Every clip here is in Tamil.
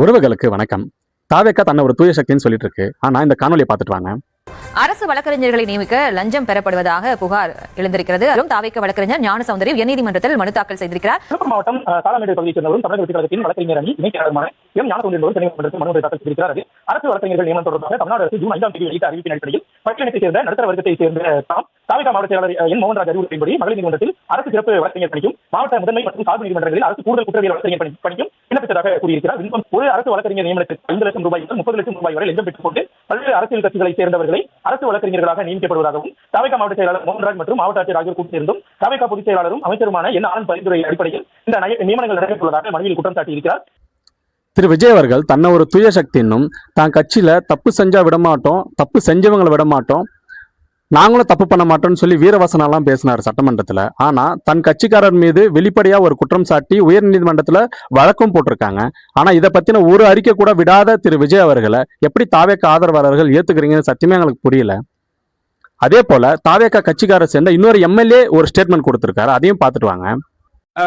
உறவுகளுக்கு வணக்கம். தாவேக்கா தன்னை ஒரு தூய சக்தின்னு சொல்லிட்டு இருக்கு. ஆனா இந்த காணொலியை பார்த்துட்டு வாங்க. அரசு வழக்கறிஞர்களை நியமிக்க லஞ்சம் பெறப்படுவதாக புகார் எழுந்திருக்கிறது. தாவேக்கா வழக்கறிஞர் ஞானசௌந்தரி உயர்நீதிமன்றத்தில் மனு தாக்கல் செய்திருக்கிறார். விழுப்புரம் மாவட்டம் காலாமேடு பகுதியைச் சேர்ந்தவரும் தமிழக வெற்றிக் கழகத்தின் வழக்கறிஞர் அணி இணைக்கையாளருமான ஞானசௌந்தரி நீதிமன்றத்தில் மனு தாக்கல் செய்திருக்கிறார். அரசு வழக்கறிஞர்கள் நியமனம் தொடர்பாக தமிழ்நாடு அரசு ஜூன் 5ஆம் தேதி வெளியிட்ட அறிவிப்பின் அடிப்படையில் பட்டியலைச் சேர்ந்த நடுத்தர வர்க்கத்தைச் சேர்ந்த தாவேக்கா மாவட்ட செயலாளர் என் மோகன்ராஜ் அறிவுரையின்படி மகளிர் நீதிமன்றத்தில் அரசு சிறப்பு வழக்கறிஞர் பணிக்கும் மாவட்ட முதன்மை மற்றும் சார்பு நீதிமன்றங்களில் அரசு கூடுதல் குற்றவியல் வழக்கறிஞர் பணிக்கும் விண்ணப்பித்ததாக கூறியிருக்கிறார். ஒரு அரசு வழக்கறிஞர் நியமனத்திற்கு 5 லட்சம் ரூபாய் முதல் 30 லட்சம் ரூபாய் வரை லஞ்சம் பெற்றுக் கொண்டு பல்வேறு அரசியல் கட்சிகளைச் சேர்ந்தவர்களை அரசு வழக்கறிஞர்களாக நியமிக்கப்படுவதாகவும் தாவேக்கா மாவட்ட செயலாளர் மோகன்ராஜ் மற்றும் மாவட்ட ஆட்சியர் ஆகியோர் கூட்டியிருந்தும் தாவேக்கா பொதுச் செயலாளரும் அமைச்சருமான என் ஆனந்த் பரிந்துரை அடிப்படையில் இந்த நியமனங்கள் நடைபெற்றுள்ளதாக மனுவில் குற்றம் சாட்டியிருக்கிறார். திரு விஜய் அவர்கள் தன்னை ஒரு தூய சக்தின்னும் தான் கட்சியில தப்பு செஞ்சா விடமாட்டோம், தப்பு செஞ்சவங்களை விடமாட்டோம், நாங்களும் தப்பு பண்ண மாட்டோம்னு சொல்லி வீரவசனம் எல்லாம் பேசினார் சட்டமன்றத்துல. ஆனா தன் கட்சிக்காரர் மீது வெளிப்படையா ஒரு குற்றம் சாட்டி உயர் நீதிமன்றத்துல வழக்கம் போட்டிருக்காங்க. ஆனா இதை பத்தின ஒரு அறிக்கை கூட விடாத திரு விஜய் அவர்களை எப்படி தாவேக்கா ஆதரவாளர்கள் ஏத்துக்கிறீங்கன்னு சத்தியமே எங்களுக்கு புரியல. அதே போல தாவேக்கா கட்சிக்காரர் சேர்ந்த இன்னொரு எம்எல்ஏ ஒரு ஸ்டேட்மெண்ட் கொடுத்திருக்காரு. அதையும் பார்த்துட்டு வாங்க.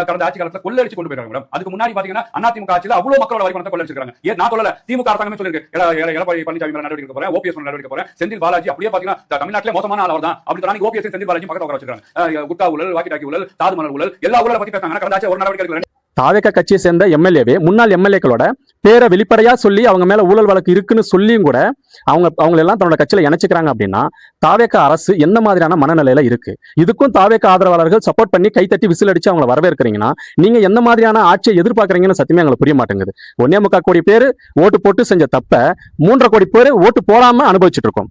கடந்த ஆட்சி காலத்துல கொள்ளடிச்சு கொண்டு போயிருக்காங்க மேடம். அதுக்கு முன்னாடி பாத்தீங்கன்னா அதிமுக ஆட்சியில அவ்வளவு மக்களோட வரி பணத்தை கொள்ளடிச்சிருக்காங்க. நான் சொல்லல, திமுக அரசாங்கமே சொல்லிருக்கு எடப்பாடி பழனிசாமி மேல நடவடிக்கை போறேன், ஓபிஎஸ் நடவடிக்கை போறேன், செந்தில் பாலாஜி அப்படியே பாத்தீங்கன்னா தமிழ்நாட்டிலே மோசமான ஆள் தான் அப்படி ஓபிஎஸ் செந்தில் பாலாஜி பக்கத்துல உட்கார வச்சிருக்காங்க. குட்டா ஊழல், வாக்கி டாக்கி ஊழல், தாதுமணல் ஊழல், எல்லா ஊழலை பத்தி பேசுறாங்க. கடந்த ஆட்சி ஒரு நடவடிக்கை எடுக்கல. தாவேக்கா கட்சியை சேர்ந்த எம்எல்ஏவே முன்னாள் எம்எல்ஏக்களோட பேரை வெளிப்படையா சொல்லி அவங்க மேல ஊழல் வழக்கு இருக்குன்னு சொல்லியும் கூட அவங்க எல்லாம் தன்னோட கட்சியில இணைச்சுக்கிறாங்க அப்படின்னா தாவேக்கா அரசு எந்த மாதிரியான மனநிலையில இருக்கு? இதுக்கும் தாவேக்கா ஆதரவாளர்கள் சப்போர்ட் பண்ணி கைத்தட்டி விசில் அடிச்சு அவங்களை வரவேற்கிறீங்கன்னா நீங்க எந்த மாதிரியான ஆட்சியை எதிர்பார்க்கறீங்கன்னு சத்தியமே எங்களுக்கு புரிய மாட்டேங்குது. 1.25 கோடி பேர் ஓட்டு போட்டு செஞ்ச தப்ப 3.5 கோடி பேர் ஓட்டு போடாம அனுபவிச்சுட்டு இருக்கோம்.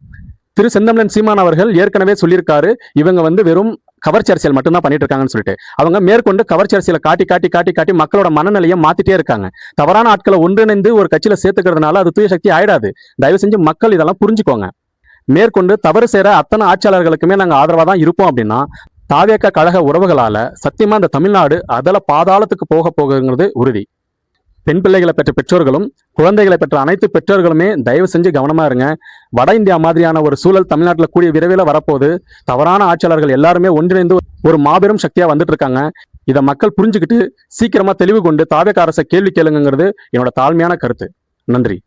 திரு செந்தமிழன் சீமான் அவர்கள் ஏற்கனவே சொல்லியிருக்காரு, இவங்க வெறும் கவர்ச்சி அரசியல் மட்டும்தான் பண்ணிட்டு இருக்காங்கன்னு சொல்லிட்டு. அவங்க மேற்கொண்டு கவர்ச்சி அரசியலை காட்டி மக்களோட மனநிலையை மாத்திட்டே இருக்காங்க. தவறான ஆட்களை ஒன்றிணைந்து ஒரு கட்சியில சேர்த்துக்கிறதுனால அது தூய சக்தி ஆயிடாது. தயவு செஞ்சு மக்கள் இதெல்லாம் புரிஞ்சுக்கோங்க. மேற்கொண்டு தவறு செய்யற அத்தனை ஆட்சியாளர்களுக்குமே நாங்க ஆதரவா தான் இருப்போம் அப்படின்னா தாவேக்கா கழக உறவுகளால சத்தியமா இந்த தமிழ்நாடு அதல பாதாளத்துக்கு போகுங்கிறது உறுதி. பெண் பிள்ளைகளை பெற்ற பெற்றோர்களும் குழந்தைகளை பெற்ற அனைத்து பெற்றோர்களுமே தயவு செஞ்சு கவனமா இருங்க. வட இந்தியா மாதிரியான ஒரு சூழல் தமிழ்நாட்டில் கூடிய விரைவில் வரப்போது. தவறான ஆட்சியாளர்கள் எல்லாருமே ஒன்றிணைந்து ஒரு மாபெரும் சக்தியா வந்துட்டு இருக்காங்க. இதை மக்கள் புரிஞ்சுக்கிட்டு சீக்கிரமா தெளிவு கொண்டு தாவேக்கா அரசை கேள்வி கேளுங்கிறது என்னோட தாழ்மையான கருத்து. நன்றி.